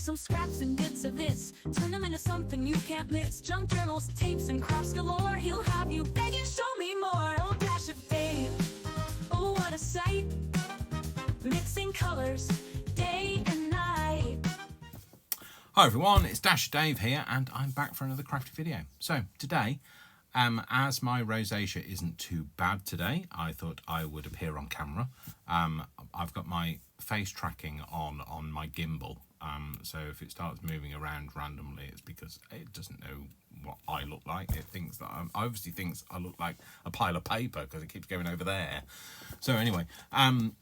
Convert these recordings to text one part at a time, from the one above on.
some scraps and bits of this, turn them into something you can't miss. Junk journals, tapes, and crafts galore. He'll have you begging, show me more. Oh, Dash of Dave, oh, what a sight. Mixing colors, day and night. Hi everyone, it's Dash Dave here, and I'm back for another crafty video. So today, as my rosacea isn't too bad today, I thought I would appear on camera. I've got my face tracking on my gimbal, so if it starts moving around randomly, it's because it doesn't know what I look like. It thinks that I obviously thinks I look like a pile of paper because it keeps going over there. So anyway, I'm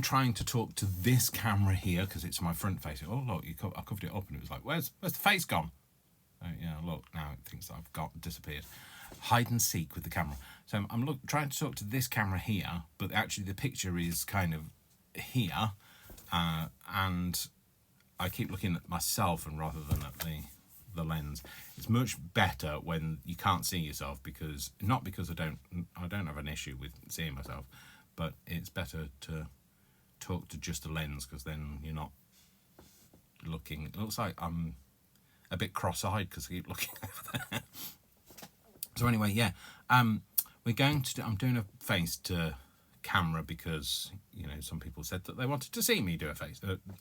trying to talk to this camera here because it's my front face. Oh look, I covered it up and it was like, where's the face gone? Oh yeah, look, now it thinks I've disappeared. Hide and seek with the camera. So I'm trying to talk to this camera here, but actually the picture is kind of here, and I keep looking at myself and rather than at the lens. It's much better when you can't see yourself, because not because I don't have an issue with seeing myself, but it's better to talk to just a lens, because then you're not looking. It looks like I'm a bit cross-eyed because I keep looking over there. So anyway, yeah, we're going to I'm doing a face to camera because, you know, some people said that they wanted to see me do a face.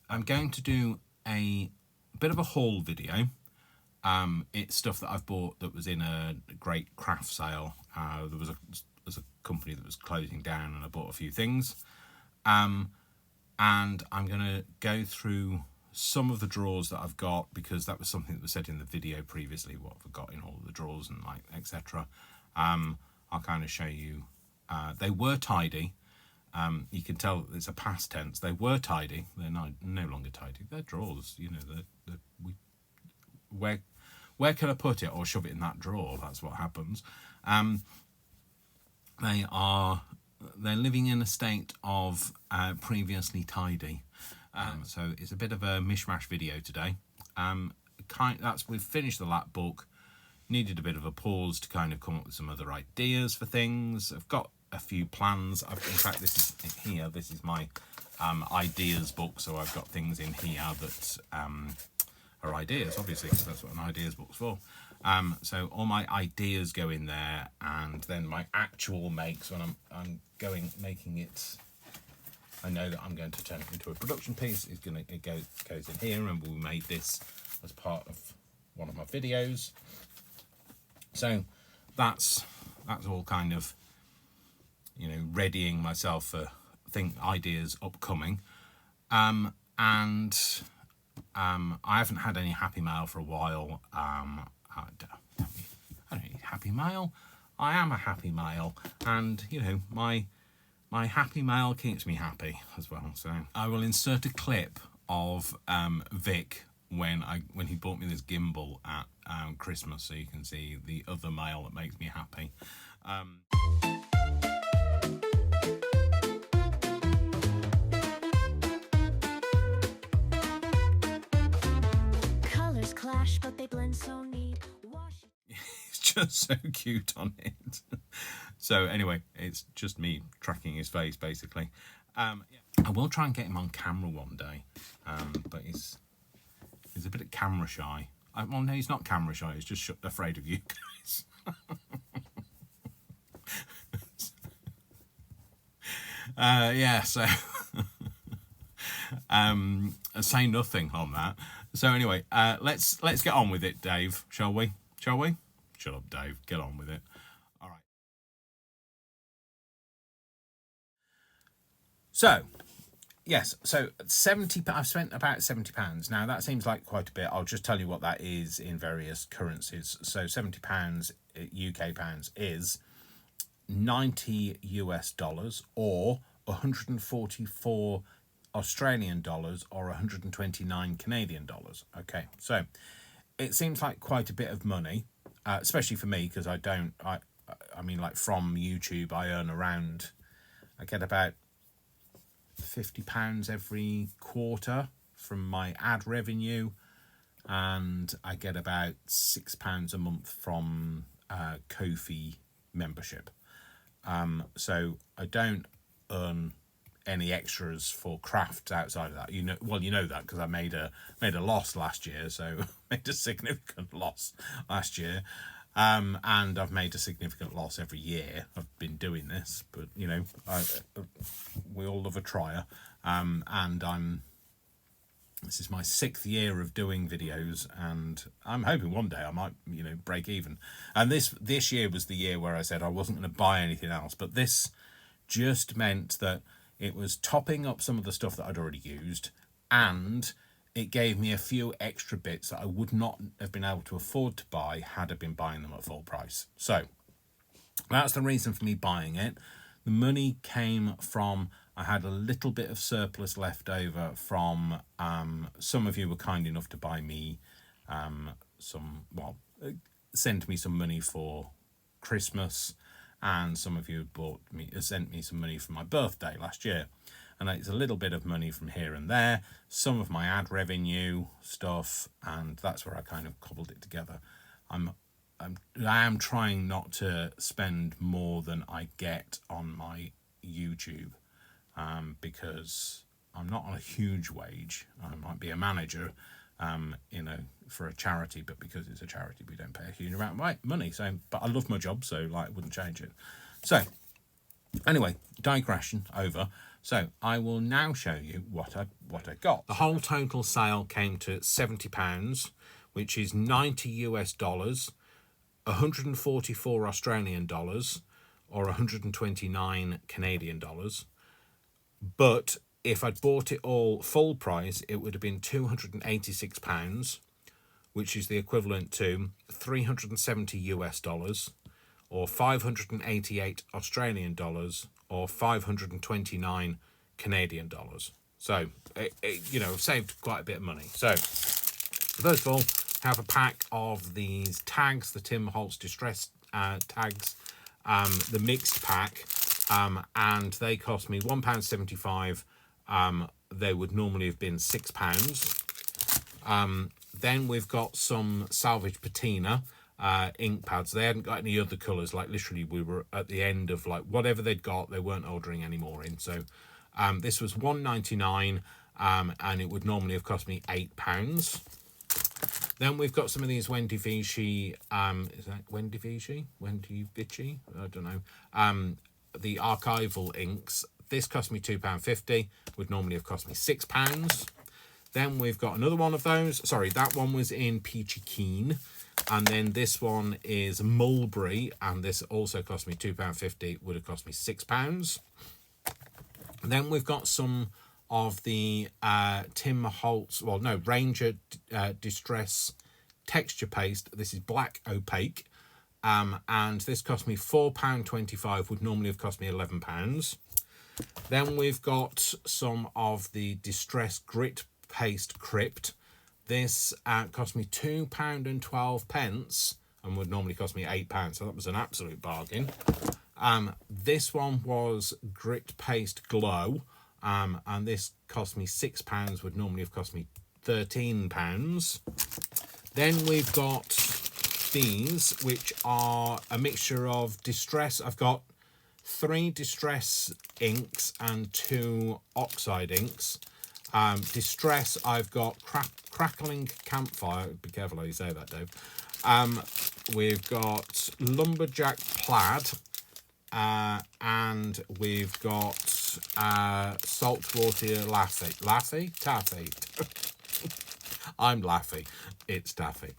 I'm going to do a bit of a haul video. It's stuff that I've bought that was in a great craft sale. There was a company that was closing down, and I bought a few things. And I'm going to go through some of the drawers that I've got, because that was something that was said in the video previously, what I've got in all of the drawers and like etc. I'll kind of show you. They were tidy. You can tell it's a past tense. They were tidy. They're no longer tidy. They're drawers. You know, where can I put it or shove it in that drawer? That's what happens. They're living in a state of previously tidy. So it's a bit of a mishmash video today. We've finished the lap book. Needed a bit of a pause to kind of come up with some other ideas for things. I've got a few plans. In fact, this is here. This is my ideas book. So I've got things in here that are ideas, obviously, because that's what an ideas book's for. So all my ideas go in there, and then my actual makes, when I'm making it, I know that I'm going to turn it into a production piece. It goes in here, and we made this as part of one of my videos. So that's all kind of, you know, readying myself for ideas upcoming. And I haven't had any Happy Mail for a while. I don't need Happy Mail. I am a Happy Mail, and you know, my Happy Mail keeps me happy as well. So I will insert a clip of Vic when he bought me this gimbal at Christmas, so you can see the other mail that makes me happy. Colors clash, but they blend so neat. It's just so cute on it. So anyway, it's just me tracking his face basically. Yeah. I will try and get him on camera one day, but he's a bit camera shy. Well, no, he's not camera shy. He's just afraid of you guys. Yeah. So say nothing on that. So anyway, let's get on with it, Dave. Shall we? Shut up, Dave. Get on with it. All right. So, yes. So I've spent about £70. Now that seems like quite a bit. I'll just tell you what that is in various currencies. So £70 UK pounds is 90 US dollars, or 144 Australian dollars, or 129 Canadian dollars. Okay, so it seems like quite a bit of money, especially for me, because I mean, like from YouTube, I get about £50 every quarter from my ad revenue, and I get about £6 a month from Ko-fi membership. So I don't earn any extras for crafts outside of that. You know that because I made a loss last year, so made a significant loss last year. And I've made a significant loss every year I've been doing this, but we all love a trier. This is my 6th year of doing videos, and I'm hoping one day I might, break even. And this year was the year where I said I wasn't going to buy anything else, but this just meant that it was topping up some of the stuff that I'd already used, and it gave me a few extra bits that I would not have been able to afford to buy had I been buying them at full price. So that's the reason for me buying it. The money came from, I had a little bit of surplus left over from, some of you were kind enough to buy me sent me some money for Christmas, and some of you sent me some money for my birthday last year. And it's a little bit of money from here and there, some of my ad revenue stuff, and that's where I kind of cobbled it together. I am trying not to spend more than I get on my YouTube, because I'm not on a huge wage. I might be a manager, for a charity, but because it's a charity, we don't pay a huge amount of money. So, but I love my job, so I wouldn't change it. So, anyway, digression over. So I will now show you what I got. The whole total sale came to £70, which is $90 US, 144 Australian dollars, or 129 Canadian dollars. But if I'd bought it all full price, it would have been £286, which is the equivalent to 370 US dollars, or 588 Australian dollars, or 529 Canadian dollars. So, I've saved quite a bit of money. So, first of all, have a pack of these tags, the Tim Holtz Distress tags, the mixed pack, and they cost me £1.75. They would normally have been £6. Then we've got some Salvage Patina ink pads. They hadn't got any other colours. Like, literally, we were at the end of, like, whatever they'd got, they weren't ordering any more in. So this was $1.99, and it would normally have cost me £8. Then we've got some of these Wendy Vichy, is that Wendy Vichy? Wendy Vichy? I don't know. The archival inks. This cost me £2.50, would normally have cost me £6. Then we've got another one of those. Sorry, that one was in Peachy Keen. And then this one is Mulberry, and this also cost me £2.50, would have cost me £6. Then we've got some of the Tim Holtz, Ranger Distress texture paste. This is black opaque, and this cost me £4.25, would normally have cost me £11. Then we've got some of the Distress Grit Paste Crypt. This cost me £2.12 and would normally cost me £8, so that was an absolute bargain. This one was Grit Paste Glow, and this cost me £6, would normally have cost me £13. Then we've got these, which are a mixture of Distress. I've got 3 Distress inks and 2 Oxide inks. Distress, I've got Crackling Campfire. Be careful how you say that, Dave. We've got Lumberjack Plaid, and we've got Saltwater Lassie? Taffy. I'm Laffy. It's Taffy.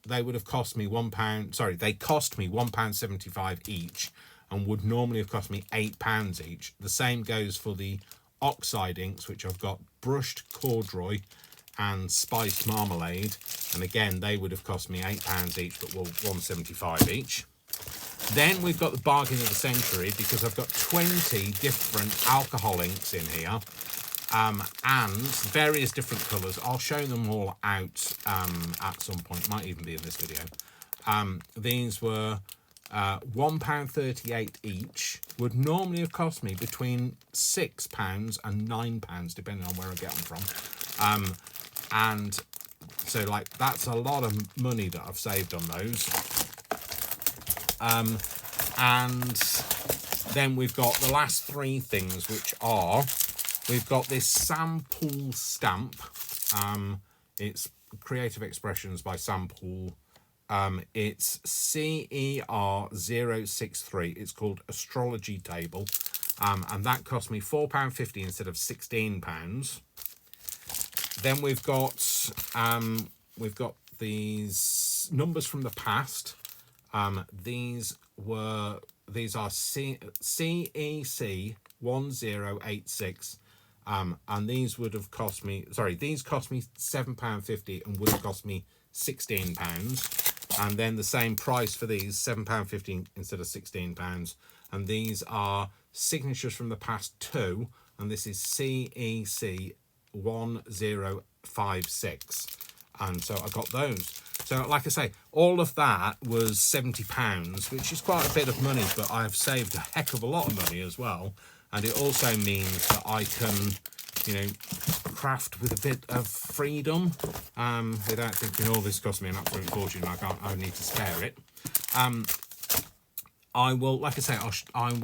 They would have cost me £1. Sorry, they cost me £1.75 each, and would normally have cost me £8 each. The same goes for the Oxide inks, which I've got Brushed Corduroy and Spiced Marmalade, and again they would have cost me £8 each, but £1.75 each. Then we've got the bargain of the century, because I've got 20 different alcohol inks in here, and various different colours. I'll show them all out at some point, might even be in this video. These were £1.38 each, would normally have cost me between £6 and £9, depending on where I get them from. And so, like, that's a lot of money that I've saved on those. And then we've got the last three things, which are, we've got this Sam Poole stamp. It's Creative Expressions by Sam Poole. It's CER063. It's called Astrology Table. And that cost me £4.50 instead of £16. Then we've got these numbers from the past. These are CEC 1086. And these would have cost me, these cost me £7.50 and would have cost me £16. And then the same price for these, £7.50 instead of £16. And these are signatures from the past 2, and this is CEC 1056. And so I got those. So like I say, all of that was £70, which is quite a bit of money, but I have saved a heck of a lot of money as well. And it also means that I can, you know, craft with a bit of freedom, without thinking, oh, this cost me an absolute fortune, I need to spare it. I will, like I say, I'll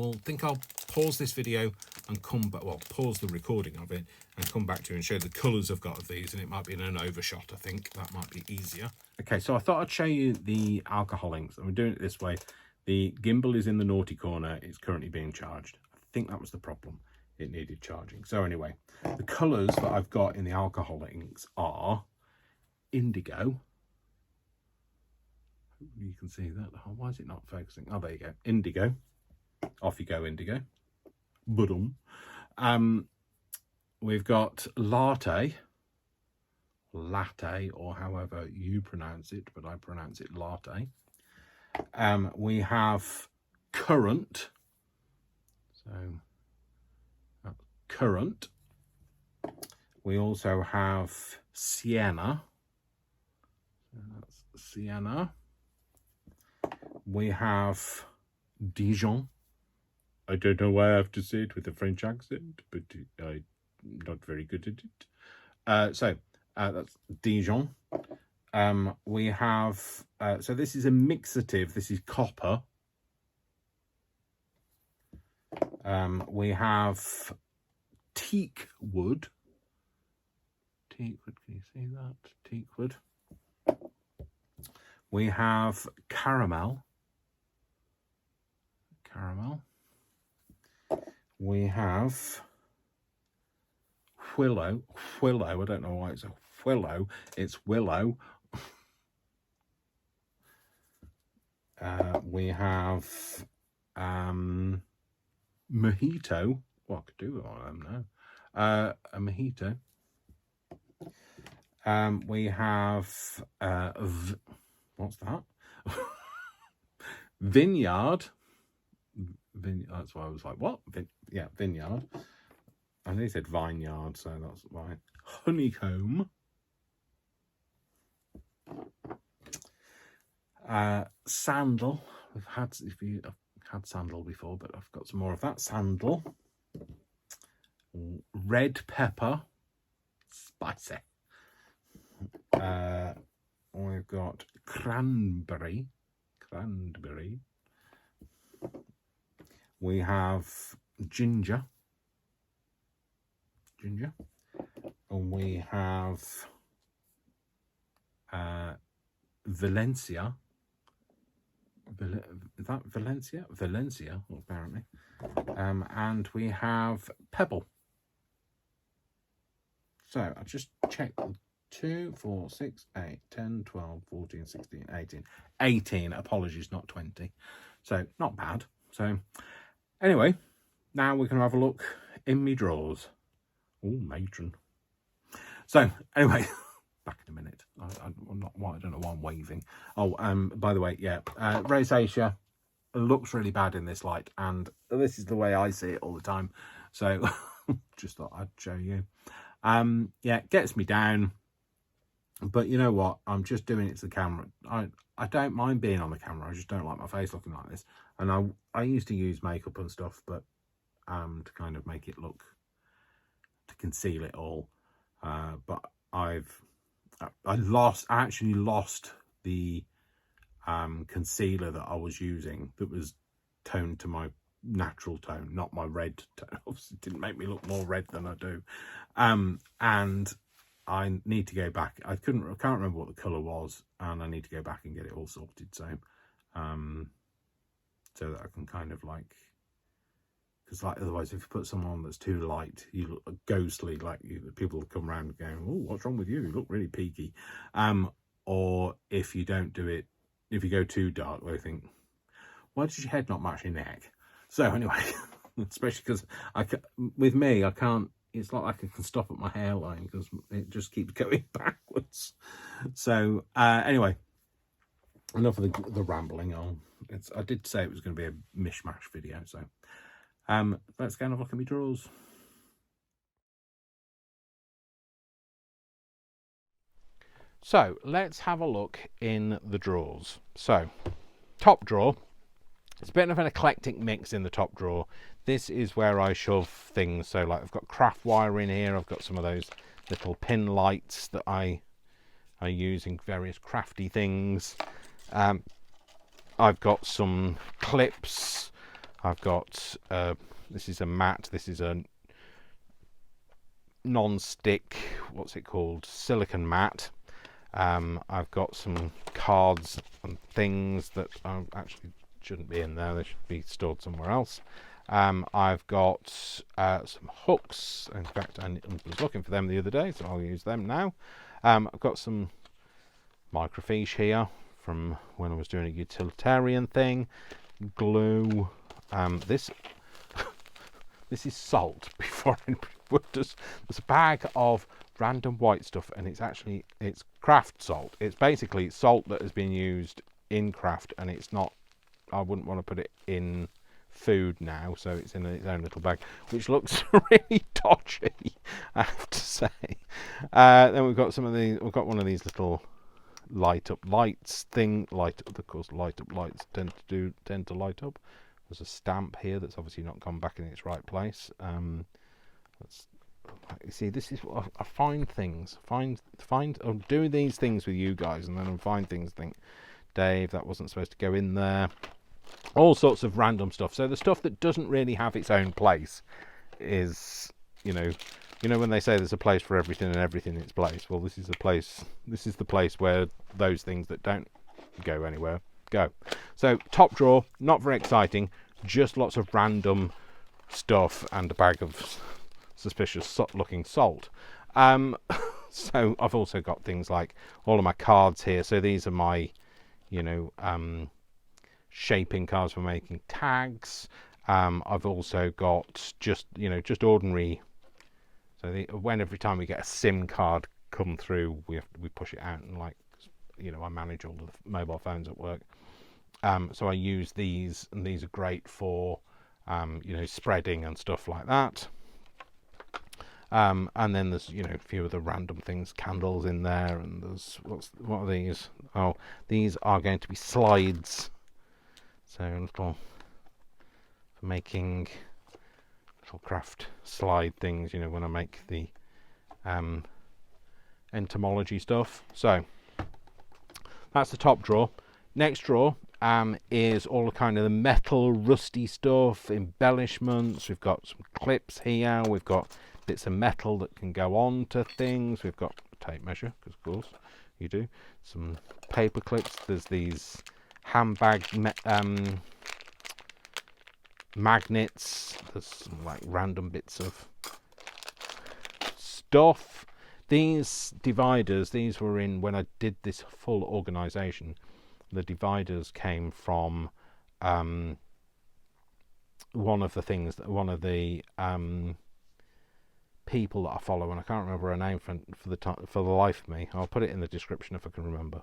pause this video and come back, well, pause the recording of it and come back to you and show the colours I've got of these, and it might be in an overshot, I think. That might be easier. Okay, so I thought I'd show you the alcohol inks, and we're doing it this way. The gimbal is in the naughty corner. It's currently being charged. I think that was the problem. It needed charging. So anyway, the colours that I've got in the alcohol inks are indigo. You can see that. Oh, why is it not focusing? Oh, there you go. Indigo. Off you go, indigo. Budum. We've got latte, or however you pronounce it, but I pronounce it latte. We have currant. So that's currant. We also have sienna. So that's sienna. We have Dijon. I don't know why I have to say it with a French accent, but I'm not very good at it. So that's Dijon. We have, so this is a mixative. This is copper. We have teak wood. Teak wood, can you see that? Teak wood. We have caramel. We have willow. I don't know why it's a willow. It's willow. We have mojito. Well, I could do all of them now. A mojito. We have what's that? Vineyard. That's why I was like, what? Vineyard. I know he said vineyard, so that's why. Honeycomb. Sandal. If you have had sandal before, but I've got some more of that. Sandal. Red pepper. Spicy. We've got cranberry. We have ginger. And we have Valencia. Is that Valencia? Valencia, apparently. And we have pebble. So I just checked 2, 4, 6, 8, 10, 12, 14, 16, 18. 18, apologies, not 20. So not bad. So anyway, now we can have a look in me drawers. Oh, matron. So anyway, back in a minute. I don't know why I'm waving. Oh, by the way, yeah, rosacea looks really bad in this light, and this is the way I see it all the time. So just thought I'd show you. Yeah, it gets me down, but you know what? I'm just doing it to the camera. I don't mind being on the camera. I just don't like my face looking like this. And I used to use makeup and stuff, but to kind of make it look, to conceal it all. But I actually lost the concealer that I was using that was tone to my natural tone, not my red tone. Obviously it didn't make me look more red than I do. And I need to go back. I can't remember what the colour was, and I need to go back and get it all sorted. So so that I can kind of like, because like otherwise if you put someone on that's too light, you look ghostly, like people will come around and go, oh, what's wrong with you? You look really peaky. Or if you don't do it, if you go too dark, they think, why does your head not match your neck? So anyway, especially because with me, I can't, it's not like I can stop at my hairline because it just keeps going backwards. So anyway, enough of the rambling on. I did say it was going to be a mishmash video, so let's go and have a look at my drawers. So let's have a look in the drawers. So top drawer, it's a bit of an eclectic mix in the top drawer. This is where I shove things. So like I've got craft wire in here. I've got some of those little pin lights that I use in various crafty things. I've got some clips. I've got, this is a mat. This is a non-stick, what's it called? Silicon mat. I've got some cards and things that actually shouldn't be in there. They should be stored somewhere else. I've got some hooks. In fact, I was looking for them the other day, so I'll use them now. I've got some microfiche here from when I was doing a utilitarian thing. Glue. This is salt. Before anybody wonders, there's a bag of random white stuff, and it's craft salt. It's basically salt that has been used in craft, and it's not, I wouldn't want to put it in food now, so it's in its own little bag, which looks really dodgy, I have to say. Then we've got we've got one of these little light up lights thing. Of course, light up lights tend to light up. There's a stamp here that's obviously not gone back in its right place. You see, this is what I find things. I'll do these things with you guys, and then I'll find things. Think, Dave, that wasn't supposed to go in there. All sorts of random stuff. So the stuff that doesn't really have its own place is, you know when they say there's a place for everything and everything in its place. Well, this is the place where those things that don't go anywhere go. So top drawer, not very exciting, just lots of random stuff and a bag of suspicious looking salt. So I've also got things like all of my cards here. So these are my, shaping cards for making tags. I've also got just ordinary. So every time we get a SIM card come through, we push it out, and I manage all of the mobile phones at work. So I use these, and these are great for spreading and stuff like that. And then there's a few of the random things, candles in there, and there's what are these? Oh, these are going to be slides. So little for making little craft slide things, when I make the entomology stuff. So that's the top drawer. Next drawer is all the kind of the metal rusty stuff, embellishments. We've got some clips here. We've got bits of metal that can go on to things. We've got a tape measure, because of course you do. Some paper clips. There's these handbag magnets. There's some random bits of stuff. These dividers, these were in when I did this full organization. The dividers came from one of the people that I follow, and I can't remember her name for the life of me. I'll put it in the description if I can remember.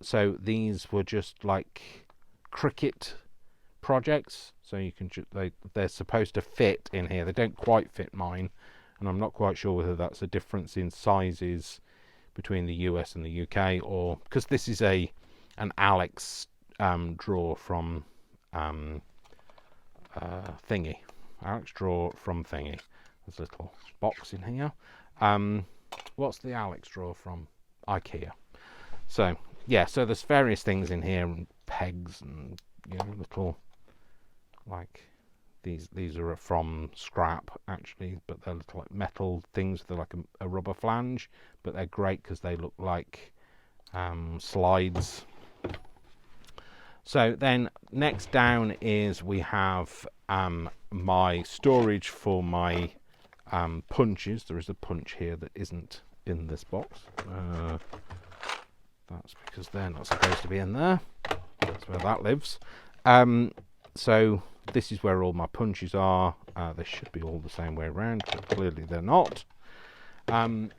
So these were just like Cricut projects. So you can they're supposed to fit in here. They don't quite fit mine, and I'm not quite sure whether that's a difference in sizes between the US and the UK, or because this is an Alex drawer from Thingy. Alex drawer from Thingy. There's a little box in here. What's the Alex drawer from? IKEA. So yeah, so there's various things in here, and pegs, and little like these are from scrap actually, but they're little like metal things. They're like a rubber flange, but they're great because they look like slides. So then next down is we have my storage for my punches. There is a punch here that isn't in this box. That's because they're not supposed to be in there. That's where that lives. So this is where all my punches are. They should be all the same way around, but clearly they're not. So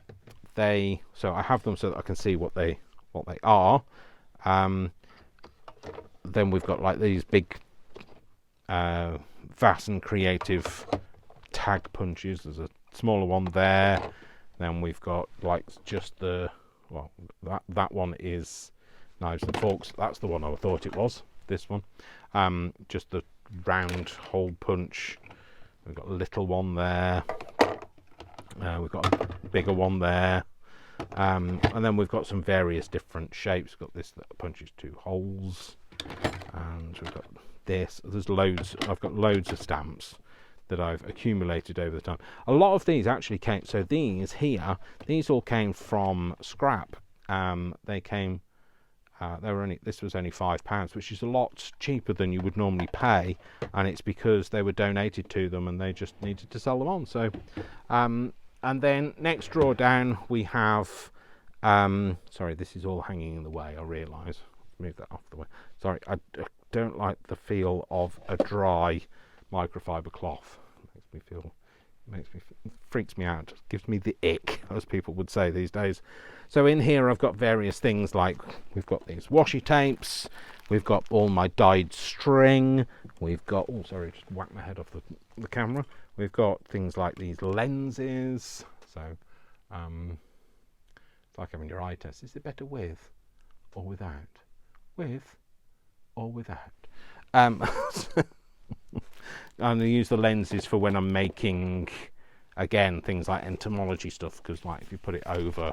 I have them so that I can see what they are. Then we've got like these big Vasen Creative tag punches. There's a smaller one there. Then we've got like just that one is knives and forks. That's the one I thought it was. This one, just the round hole punch. We've got a little one there. We've got a bigger one there. And then we've got some various different shapes. We've got this that punches 2 holes. And we've got this. There's loads. I've got loads of stamps that I've accumulated over the time. A lot of these actually came. So these here, these all came from scrap. They came. This was only £5, which is a lot cheaper than you would normally pay, and it's because they were donated to them and they just needed to sell them on. So, and then next drawer down we have. Sorry, this is all hanging in the way. I realise. Move that off the way. Sorry, I don't like the feel of a dry microfiber cloth. Freaks me out. Gives me the ick, as people would say these days. So in here I've got various things like we've got these washi tapes, we've got all my dyed string, we've got just whacked my head off the camera. We've got things like these lenses. So it's like having your eye test. Is it better with or without? With or without? And I use the lenses for when I'm making, again, things like entomology stuff, because like if you put it over,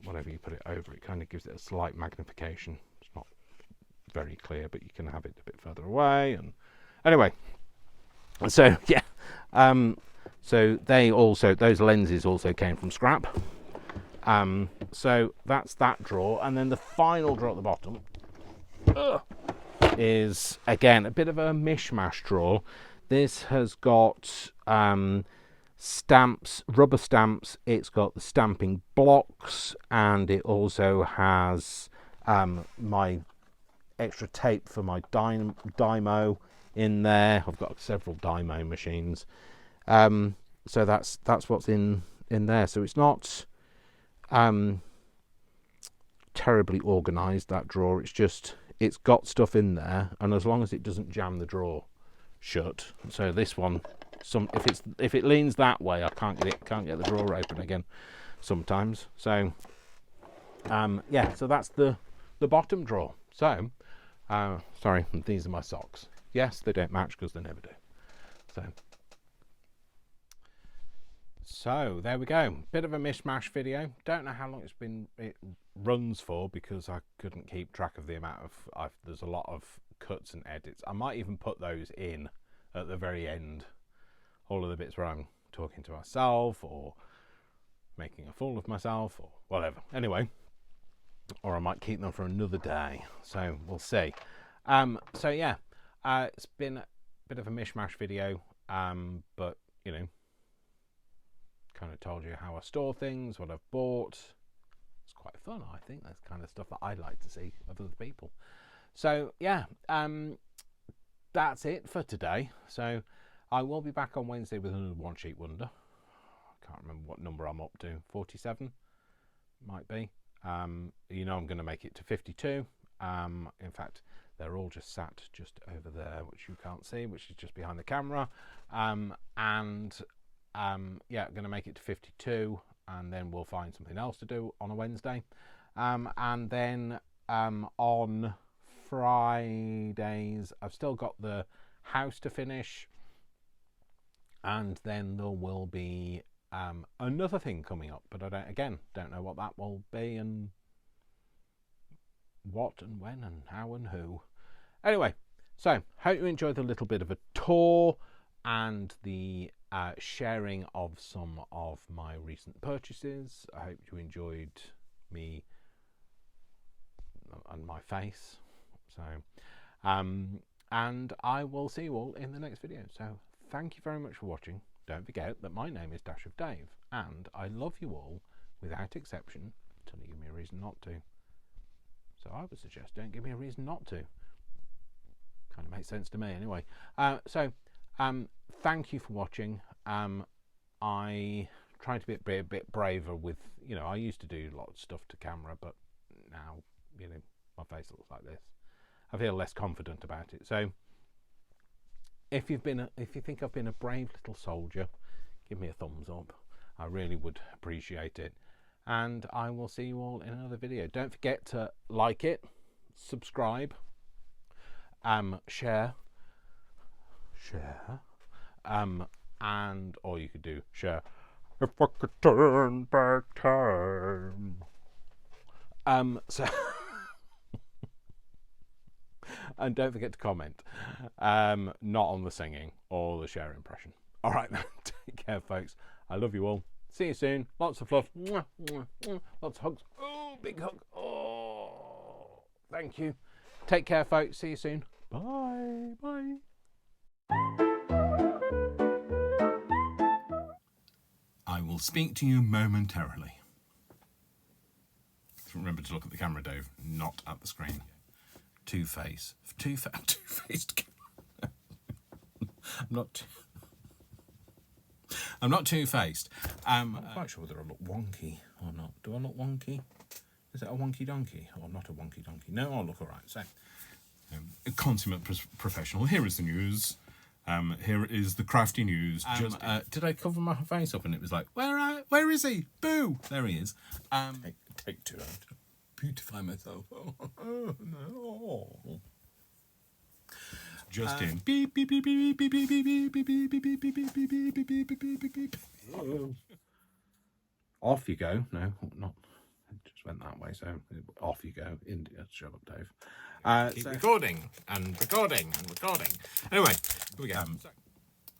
whatever you put it over, it kind of gives it a slight magnification. It's not very clear, but you can have it a bit further away. And anyway, so yeah, so those lenses also came from scrap. So that's that drawer, and then the final drawer at the bottom is again a bit of a mishmash drawer. This has got stamps, rubber stamps. It's got the stamping blocks, and it also has my extra tape for my Dymo in there. I've got several Dymo machines, so that's what's in there. So it's not terribly organised, that drawer. It's got stuff in there, and as long as it doesn't jam the drawer shut. So this one, if it leans that way, I can't get the drawer open again sometimes. So yeah, so that's the bottom drawer. So sorry, these are my socks. Yes, they don't match because they never do. So there we go. Bit of a mishmash video. Don't know how long it runs for, because I couldn't keep track of the amount of. There's a lot of cuts and edits. I might even put those in at the very end. All of the bits where I'm talking to myself or making a fool of myself or whatever. Anyway, or I might keep them for another day. So we'll see. So yeah, it's been a bit of a mishmash video, but you know, kind of told you how I store things, what I've bought. It's quite fun. I think that's kind of stuff that I like to see of other people. So yeah, that's it for today. So I will be back on Wednesday with another One Sheet Wonder. I can't remember what number I'm up to. 47 might be. You know, I'm going to make it to 52. In fact, they're all just sat just over there, which you can't see, which is just behind the camera. Yeah, I'm going to make it to 52, and then we'll find something else to do on a Wednesday. And then on Fridays, I've still got the house to finish, and then there will be another thing coming up, but I don't know what that will be, and what and when and how and who. Anyway, So, hope you enjoyed the little bit of a tour and the sharing of some of my recent purchases. I hope you enjoyed me and my face. So, and I will see you all in the next video. So, thank you very much for watching. Don't forget that my name is Dash of Dave, and I love you all without exception until you give me a reason not to. So I would suggest don't give me a reason not to. Kind of makes sense to me anyway. Thank you for watching. I try to be a bit braver with, you know, I used to do a lot of stuff to camera, but now, you know, my face looks like this. I feel less confident about it. So if you think I've been a brave little soldier, give me a thumbs up. I really would appreciate it. And I will see you all in another video. Don't forget to like it, subscribe, share, and or you could do share. If I could turn back time. So and don't forget to comment. Not on the singing or the share impression. All right, then. Take care, folks. I love you all. See you soon. Lots of fluff. Mwah, mwah, mwah. Lots of hugs. Oh, big hug. Oh, thank you. Take care, folks. See you soon. Bye. Bye. I will speak to you momentarily. Remember to look at the camera, Dave, not at the screen. Two-faced. I'm not two-faced. I'm not quite sure whether I look wonky or not. Do I look wonky? Is it a wonky donkey or not a wonky donkey? No, I'll look all right. So, a consummate professional. Here is the news. Here is the crafty news. Did I cover my face up and it was like, where is he? Boo! There he is. Take two. Beautify myself. Oh, no. Just in. Beep beep beep beep beep beep beep beep beep beep beep beep beep beep beep beep beep beep beep beep. Off you go. No, not. It just went that way. So off you go. India. Shut up, Dave. Keep recording and recording and recording. Anyway, here we go.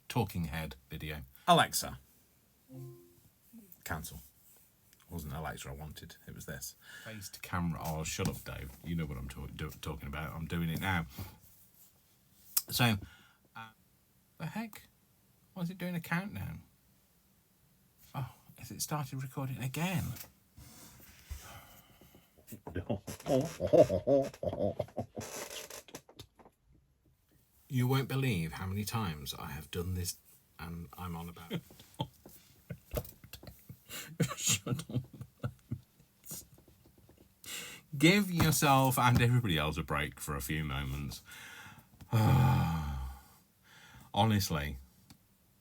Talking head video. Alexa. Cancel. It wasn't Alexa I wanted. It was this. Face to camera. Oh, shut up, Dave. You know what I'm talking about. I'm doing it now. So, the heck? Why is it doing a countdown? Oh, has it started recording again? You won't believe how many times I have done this and I'm on about it. Shut up. Give yourself and everybody else a break for a few moments. Honestly,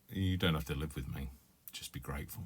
you don't have to live with me. Just be grateful.